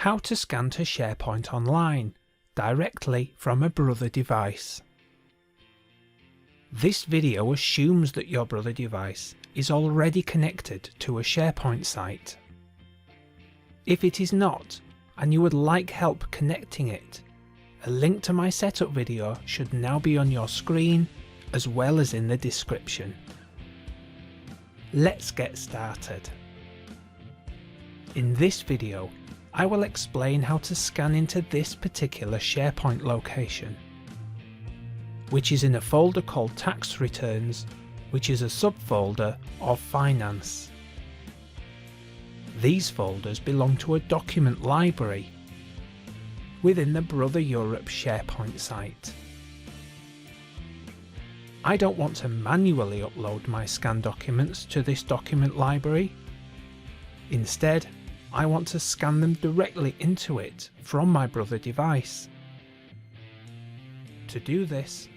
How to scan to SharePoint Online directly from a Brother device. This video assumes that your Brother device is already connected to a SharePoint site. If it is not, and you would like help connecting it, a link to my setup video should now be on your screen as well as in the description. Let's get started. In this video, I will explain how to scan into this particular SharePoint location, which is in a folder called Tax Returns, which is a subfolder of Finance. These folders belong to a document library within the Brother Europe SharePoint site. I don't want to manually upload my scan documents to this document library. Instead, I want to scan them directly into it from my Brother device. To do this,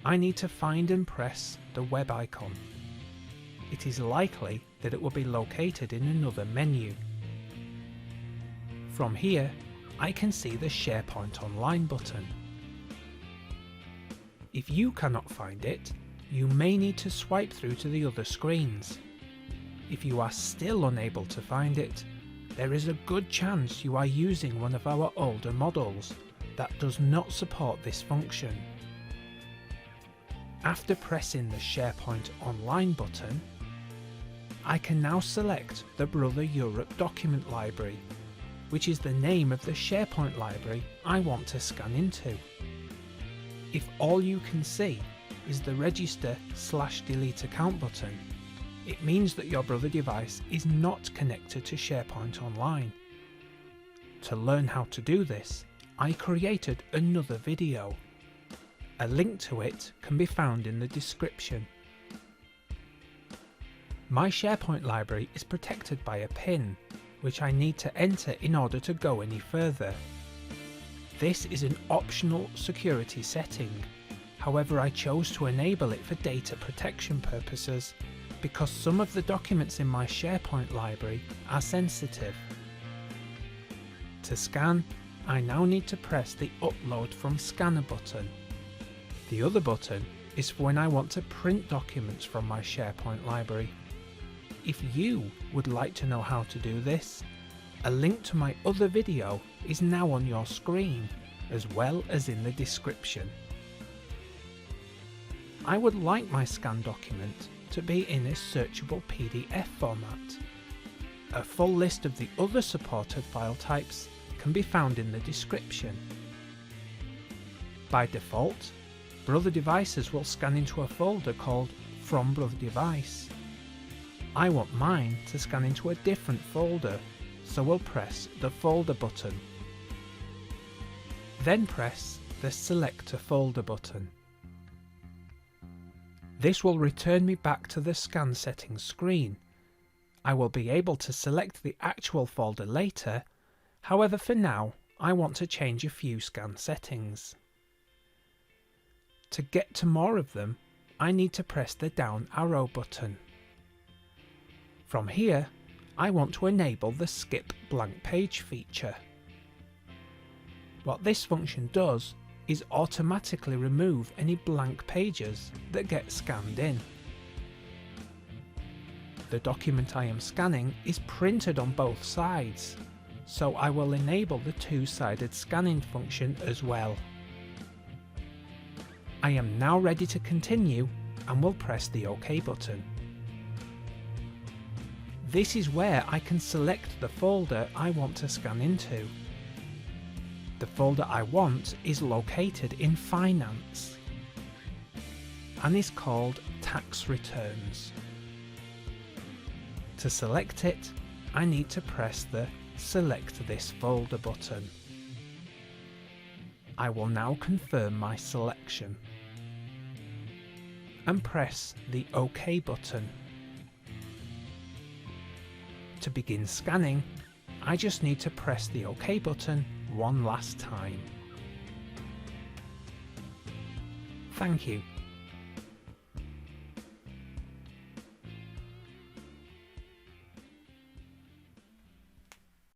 I need to find and press the web icon. It is likely that it will be located in another menu. From here, I can see the SharePoint Online button. If you cannot find it, you may need to swipe through to the other screens. If you are still unable to find it, there is a good chance you are using one of our older models that does not support this function. After pressing the SharePoint Online button, I can now select the Brother Europe document library, which is the name of the SharePoint library I want to scan into. If all you can see is the Register/Delete Account button, it means that your Brother device is not connected to SharePoint Online. To learn how to do this, I created another video. A link to it can be found in the description. My SharePoint library is protected by a PIN, which I need to enter in order to go any further. This is an optional security setting, however I chose to enable it for data protection purposes because some of the documents in my SharePoint library are sensitive. To scan, I now need to press the Upload from Scanner button. The other button is for when I want to print documents from my SharePoint library. If you would like to know how to do this, a link to my other video is now on your screen, as well as in the description. I would like my scan document to be in a searchable PDF format. A full list of the other supported file types can be found in the description. By default, Brother devices will scan into a folder called From Brother Device. I want mine to scan into a different folder, so we'll press the Folder button. Then press the Select a Folder button. This will return me back to the scan settings screen. I will be able to select the actual folder later, however for now I want to change a few scan settings. To get to more of them, I need to press the down arrow button. From here, I want to enable the Skip Blank Page feature. What this function does is automatically remove any blank pages that get scanned in. The document I am scanning is printed on both sides, so I will enable the two-sided scanning function as well. I am now ready to continue and will press the OK button. This is where I can select the folder I want to scan into. The folder I want is located in Finance and is called Tax Returns. To select it, I need to press the Select This Folder button. I will now confirm my selection and press the OK button. To begin scanning, I just need to press the OK button one last time. Thank you.